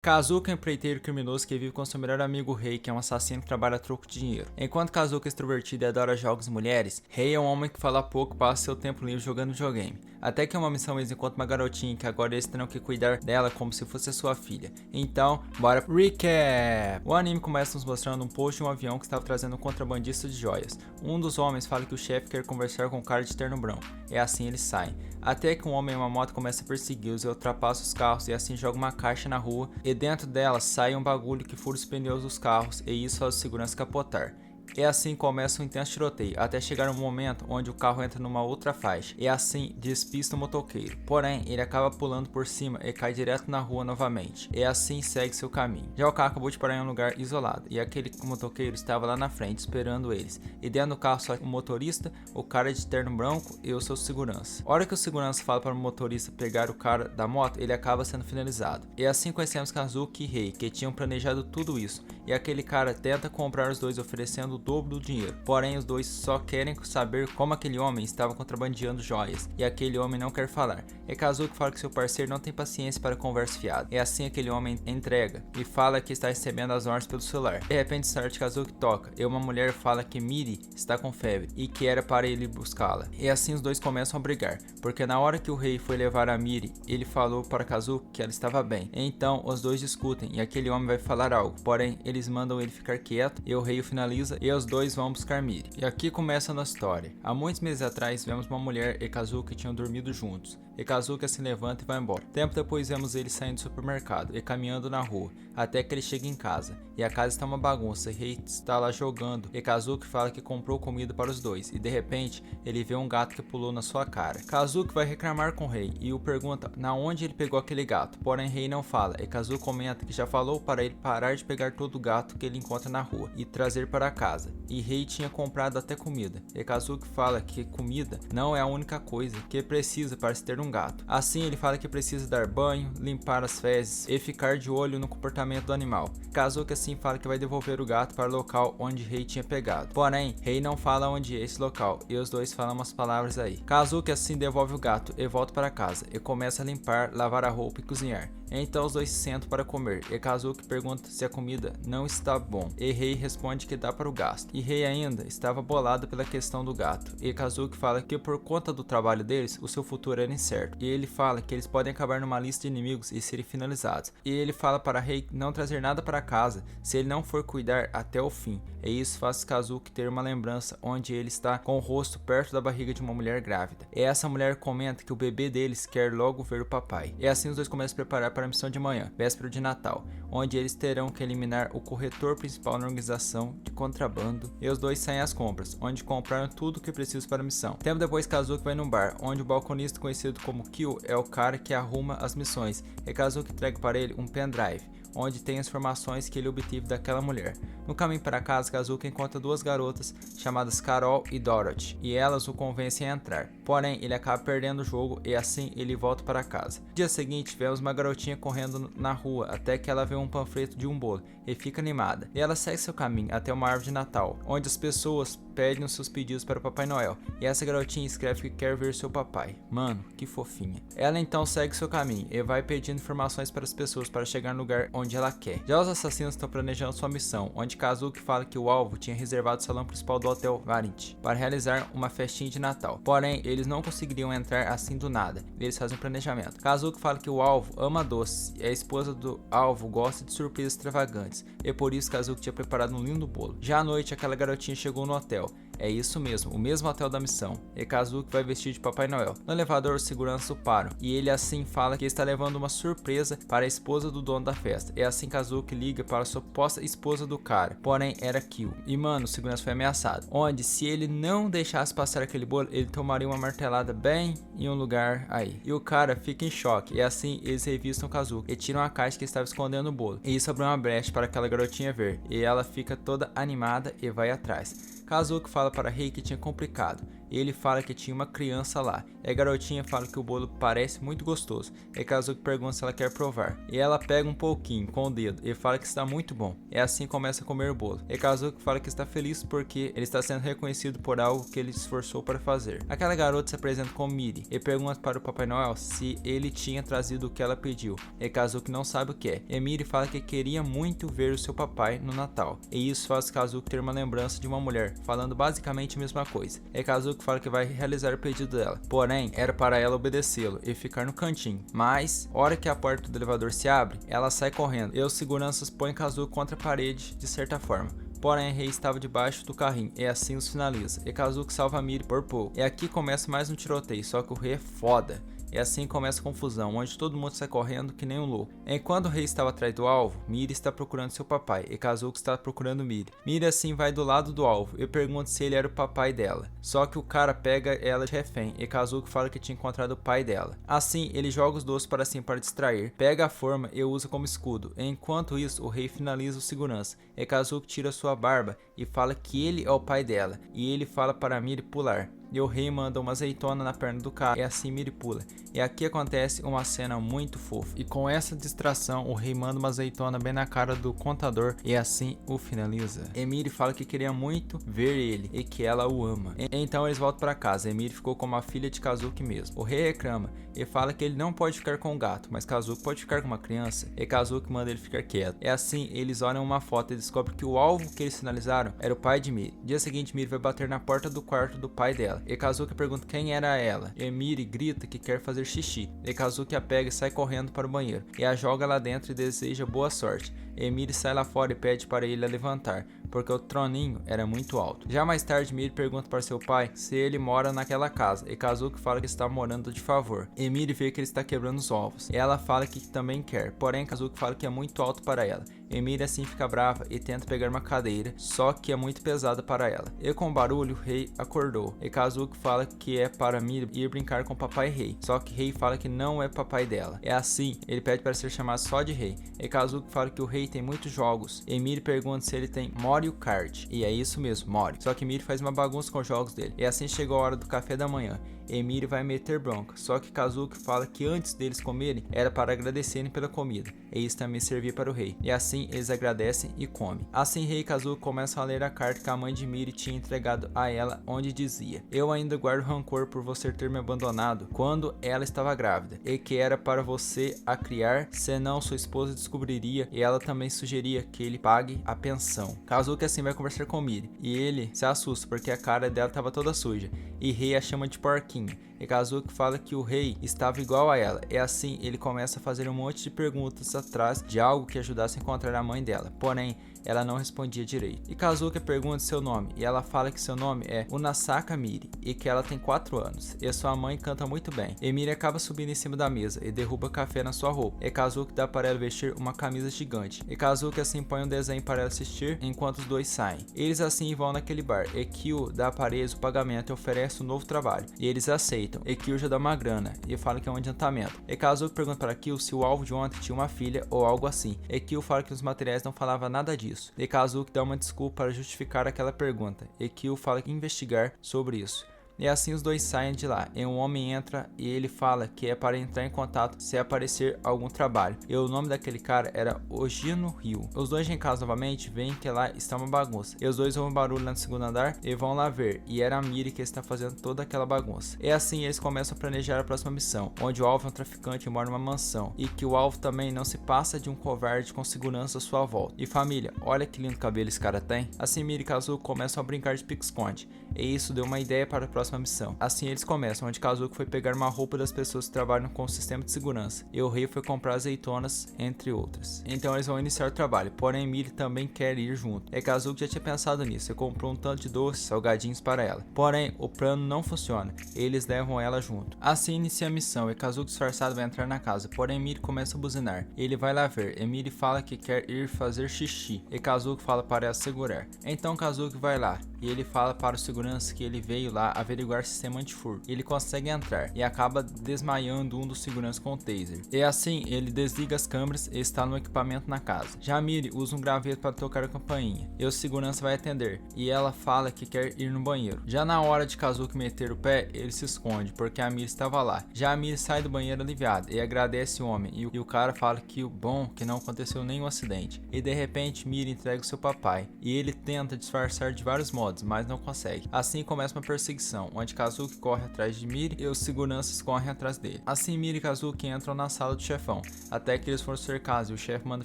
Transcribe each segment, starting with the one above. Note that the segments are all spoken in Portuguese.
Kazuki é um empreiteiro criminoso que vive com seu melhor amigo Rei, que é um assassino que trabalha a troco de dinheiro. Enquanto Kazuki é extrovertido e adora jogos e mulheres, Rei é um homem que fala pouco e passa seu tempo livre jogando videogame. Até que em uma missão eles encontram uma garotinha que agora eles terão que cuidar dela como se fosse a sua filha. Então, bora pro recap! O anime começa nos mostrando um post de um avião que estava trazendo um contrabandista de joias. Um dos homens fala que o chefe quer conversar com um cara de terno branco. É assim eles saem. Até que um homem em uma moto começa a persegui-los e ultrapassa os carros e assim joga uma caixa na rua e dentro dela sai um bagulho que fura os pneus dos carros e isso faz o segurança capotar. E assim começa um intenso tiroteio, até chegar um momento onde o carro entra numa outra faixa, e assim despista o motoqueiro. Porém, ele acaba pulando por cima e cai direto na rua novamente, e assim segue seu caminho. Já o carro acabou de parar em um lugar isolado, e aquele motoqueiro estava lá na frente esperando eles, e dentro do carro só o motorista, o cara de terno branco e o seu segurança. A hora que o segurança fala para o motorista pegar o cara da moto, ele acaba sendo finalizado. E assim conhecemos Kazuki e Rei, que tinham planejado tudo isso, e aquele cara tenta comprar os dois oferecendo o dobro do dinheiro. Porém, os dois só querem saber como aquele homem estava contrabandeando joias, e aquele homem não quer falar. E Kazuki fala que seu parceiro não tem paciência para conversa fiada. E assim aquele homem entrega e fala que está recebendo as ordens pelo celular. De repente, Start Kazuki toca e uma mulher fala que Miri está com febre e que era para ele buscá-la. E assim os dois começam a brigar, porque na hora que o rei foi levar a Miri, ele falou para Kazuki que ela estava bem. Então os dois discutem e aquele homem vai falar algo, porém eles mandam ele ficar quieto e o rei o finaliza e os dois vão buscar Miri. E aqui começa a nossa história. Há muitos meses atrás vemos uma mulher e Kazuki tinham dormido juntos. E Kazuki se levanta e vai embora. Tempo depois vemos ele saindo do supermercado e caminhando na rua, até que ele chega em casa. E a casa está uma bagunça e Rei está lá jogando. E Kazuki fala que comprou comida para os dois. E de repente, ele vê um gato que pulou na sua cara. Kazuki vai reclamar com Rei e o pergunta na onde ele pegou aquele gato. Porém, Rei não fala. E Kazuki comenta que já falou para ele parar de pegar todo o gato que ele encontra na rua e trazer para casa. E Rei tinha comprado até comida. E Kazuki fala que comida não é a única coisa que precisa para se ter um gato. Assim ele fala que precisa dar banho, limpar as fezes e ficar de olho no comportamento do animal. Kazuki assim fala que vai devolver o gato para o local onde Rei tinha pegado. Porém, Rei não fala onde é esse local e os dois falam umas palavras aí. Kazuki assim devolve o gato e volta para casa e começa a limpar, lavar a roupa e cozinhar. Então os dois se sentam para comer e Kazuki pergunta se a comida não está bom e Rei responde que dá para o gasto. E Rei ainda estava bolado pela questão do gato e Kazuki fala que por conta do trabalho deles o seu futuro era incerto e ele fala que eles podem acabar numa lista de inimigos e serem finalizados. E ele fala para Rei não trazer nada para casa se ele não for cuidar até o fim. E isso faz Kazuki ter uma lembrança onde ele está com o rosto perto da barriga de uma mulher grávida. E essa mulher comenta que o bebê deles quer logo ver o papai. E assim os dois começam a preparar para a missão de manhã, véspera de Natal, onde eles terão que eliminar o corretor principal na organização de contrabando. E os dois saem às compras, onde compraram tudo o que precisam para a missão. Tempo depois, Kazuki vai num bar, onde o balconista conhecido como Kyo é o cara que arruma as missões. E Kazuki entrega para ele um pendrive, onde tem as informações que ele obteve daquela mulher. No caminho para casa, Kazuki encontra duas garotas chamadas Carol e Dorothy, e elas o convencem a entrar. Porém, ele acaba perdendo o jogo e assim ele volta para casa. No dia seguinte, vemos uma garotinha correndo na rua até que ela vê um panfleto de um bolo e fica animada. E ela segue seu caminho até uma árvore de Natal, onde as pessoas pedem os seus pedidos para o Papai Noel. E essa garotinha escreve que quer ver seu papai. Mano, que fofinha. Ela então segue seu caminho e vai pedindo informações para as pessoas para chegar no lugar onde ela quer. Já os assassinos estão planejando sua missão, onde Kazuki fala que o alvo tinha reservado o salão principal do Hotel Varint para realizar uma festinha de Natal. Porém, eles não conseguiriam entrar assim do nada. Eles fazem um planejamento. Kazuki fala que o alvo ama doces e a esposa do alvo gosta de surpresas extravagantes. E por isso Kazuki tinha preparado um lindo bolo. Já à noite, aquela garotinha chegou no hotel. É isso mesmo, o mesmo hotel da missão. E Kazuki vai vestir de Papai Noel. No elevador, os seguranças o param. E ele assim fala que está levando uma surpresa para a esposa do dono da festa. E assim Kazuki liga para a suposta esposa do cara. Porém, era Kyo. E mano, o segurança foi ameaçado. Onde, se ele não deixasse passar aquele bolo, ele tomaria uma martelada bem em um lugar aí. E o cara fica em choque. E assim, eles revistam Kazuki e tiram a caixa que estava escondendo o bolo. E isso abre uma brecha para aquela garotinha ver. E ela fica toda animada e vai atrás. Kazuki fala para Rei que tinha complicado e ele fala que tinha uma criança lá. E a garotinha fala que o bolo parece muito gostoso. E Kazuki pergunta se ela quer provar. E ela pega um pouquinho com o dedo e fala que está muito bom. E assim começa a comer o bolo. E Kazuki fala que está feliz porque ele está sendo reconhecido por algo que ele se esforçou para fazer. Aquela garota se apresenta como Miri e pergunta para o Papai Noel se ele tinha trazido o que ela pediu. E Kazuki não sabe o que é. E Miri fala que queria muito ver o seu papai no Natal. E isso faz Kazuki ter uma lembrança de uma mulher, falando basicamente a mesma coisa. E Kazuki fala que vai realizar o pedido dela. Porém, era para ela obedecê-lo e ficar no cantinho. Mas, hora que a porta do elevador se abre, ela sai correndo e os seguranças põem Kazuki contra a parede de certa forma. Porém, Rei estava debaixo do carrinho, e assim os finaliza. E Kazuki salva Miri por pouco. E aqui começa mais um tiroteio, só que o Rei é foda. E assim começa a confusão, onde todo mundo sai correndo que nem um louco. Enquanto o Rei estava atrás do alvo, Miri está procurando seu papai, e Kazuki está procurando Miri. Miri assim vai do lado do alvo e pergunta se ele era o papai dela. Só que o cara pega ela de refém, e Kazuki fala que tinha encontrado o pai dela. Assim, ele joga os dois para cima para distrair, pega a forma e usa como escudo. Enquanto isso, o Rei finaliza o segurança, e Kazuki tira sua barba e fala que ele é o pai dela, e ele fala para Miri pular. E o Rei manda uma azeitona na perna do cara, e assim Miri pula. E aqui acontece uma cena muito fofa. E com essa distração, o Rei manda uma azeitona bem na cara do contador, e assim o finaliza. E Miri fala que queria muito ver ele, e que ela o ama. Então eles voltam para casa, e Miri ficou como a filha de Kazuki mesmo. O Rei reclama, e fala que ele não pode ficar com o gato, mas Kazuki pode ficar com uma criança, e Kazuki manda ele ficar quieto. E assim, eles olham uma foto e descobrem que o alvo que eles finalizaram era o pai de Miri. Dia seguinte, Miri vai bater na porta do quarto do pai dela. E Kazuki pergunta quem era ela. E Miri grita que quer fazer xixi. E Kazuki a pega e sai correndo para o banheiro. E a joga lá dentro e deseja boa sorte. E Miri sai lá fora e pede para ele a levantar, porque o troninho era muito alto. Já mais tarde, Miri pergunta para seu pai se ele mora naquela casa. E Kazuki fala que está morando de favor. E Miri vê que ele está quebrando os ovos. E ela fala que também quer. Porém, Kazuki fala que é muito alto para ela. E Miri assim fica brava e tenta pegar uma cadeira, só que é muito pesada para ela. E com o barulho, o Rei acordou. E Kazuki fala que é para Miri ir brincar com o papai Rei. Só que Rei fala que não é papai dela. É assim, ele pede para ser chamado só de Rei. E Kazuki fala que o Rei tem muitos jogos. E Miri pergunta se ele tem Mario Kart. E é isso mesmo, Mario. Só que Miri faz uma bagunça com os jogos dele. E assim chegou a hora do café da manhã. E Miri vai meter bronca. Só que Kazuki fala que antes deles comerem, era para agradecerem pela comida. E isso também servia para o Rei. E assim eles agradecem e comem. Assim Rei e Kazuki começam a ler a carta que a mãe de Miri tinha entregado a ela, onde dizia: eu ainda guardo rancor por você ter me abandonado quando ela estava grávida, e que era para você a criar, senão sua esposa descobriria, e ela também sugeria que ele pague a pensão. Kazuki assim vai conversar com Miri, e ele se assusta porque a cara dela estava toda suja, e Rei a chama de porquinha. E Kazuki fala que o Rei estava igual a ela. E assim ele começa a fazer um monte de perguntas atrás de algo que ajudasse a encontrar a mãe dela. Porém, ela não respondia direito. E Kazuki pergunta seu nome, e ela fala que seu nome é Unasaka Miri, e que ela tem 4 anos, e sua mãe canta muito bem. E Miri acaba subindo em cima da mesa, e derruba café na sua roupa. E Kazuki dá para ela vestir uma camisa gigante. E Kazuki assim põe um desenho para ela assistir, enquanto os dois saem. Eles assim vão naquele bar, e Kyo dá para eles o pagamento e oferece um novo trabalho. E eles aceitam, e Kyo já dá uma grana, e fala que é um adiantamento. E Kazuki pergunta para Kyo se o alvo de ontem tinha uma filha, ou algo assim. E Kyo fala que os materiais não falavam nada disso. E Kazuki dá uma desculpa para justificar aquela pergunta, e Kyo fala que investigar sobre isso. E assim os dois saem de lá, e um homem entra e ele fala que é para entrar em contato se aparecer algum trabalho. E o nome daquele cara era Ojino Ryu. Os dois em casa novamente veem que lá está uma bagunça. E os dois ouvem barulho lá no segundo andar e vão lá ver. E era a Miri que está fazendo toda aquela bagunça. E assim eles começam a planejar a próxima missão, onde o alvo é um traficante e mora numa mansão. E que o alvo também não se passa de um covarde com segurança à sua volta. E família, olha que lindo cabelo esse cara tem. Assim Miri e Kazuki começam a brincar de pique-esconde. E isso deu uma ideia para a próxima missão. Assim eles começam, onde Kazuki foi pegar uma roupa das pessoas que trabalham com o sistema de segurança, e o Rei foi comprar azeitonas, entre outras. Então eles vão iniciar o trabalho, porém Miri também quer ir junto. E Kazuki já tinha pensado nisso, e comprou um tanto de doces, salgadinhos para ela. Porém, o plano não funciona, e eles levam ela junto. Assim inicia a missão, e Kazuki disfarçado vai entrar na casa, porém Miri começa a buzinar. Ele vai lá ver, e Miri fala que quer ir fazer xixi, e Kazuki fala para ela segurar. Então Kazuki vai lá, e ele fala para o segurança que ele veio lá averiguar averiguar o sistema antifurto. Ele consegue entrar e acaba desmaiando um dos seguranças com o taser. E assim, ele desliga as câmeras e está no equipamento na casa. Já Miri usa um graveto para tocar a campainha e o segurança vai atender e ela fala que quer ir no banheiro. Já na hora de Kazuki meter o pé, ele se esconde porque a Miri estava lá. Já a Miri sai do banheiro aliviada e agradece o homem e o cara fala que o bom que não aconteceu nenhum acidente. E de repente Miri entrega o seu papai e ele tenta disfarçar de vários modos, mas não consegue. Assim começa uma perseguição, onde Kazuki corre atrás de Miri e os seguranças correm atrás dele. Assim Miri e Kazuki entram na sala do chefão, até que eles foram cercados e o chefe manda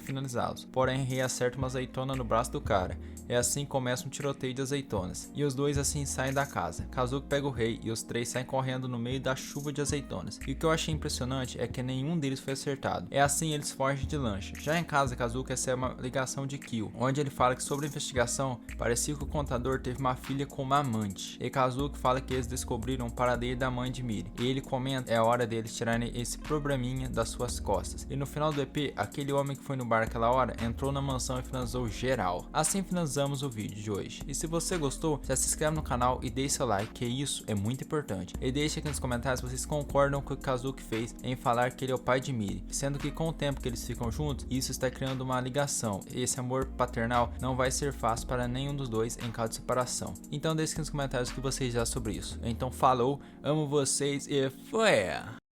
finalizá-los. Porém Rei acerta uma azeitona no braço do cara. E assim começa um tiroteio de azeitonas. E os dois assim saem da casa. Kazuki pega o Rei e os três saem correndo no meio da chuva de azeitonas. E o que eu achei impressionante é que nenhum deles foi acertado. É assim eles fogem de lancha. Já em casa, Kazuki recebe uma ligação de Kyo, onde ele fala que sobre a investigação, parecia que o contador teve uma filha com uma amante. E Kazuki fala que eles descobriram o paradeiro da mãe de Miri. E ele comenta é a hora deles tirarem esse probleminha das suas costas. E no final do EP, aquele homem que foi no bar aquela hora entrou na mansão e finalizou geral. Assim finalizamos o vídeo de hoje. E se você gostou, já se inscreve no canal e deixe seu like, que isso é muito importante. E deixe aqui nos comentários se vocês concordam com o que Kazuki fez em falar que ele é o pai de Miri, sendo que com o tempo que eles ficam juntos, isso está criando uma ligação. Esse amor paternal não vai ser fácil para nenhum dos dois em caso de separação. Então deixe aqui nos comentários o que vocês já sobre isso. Então falou, amo vocês e foi!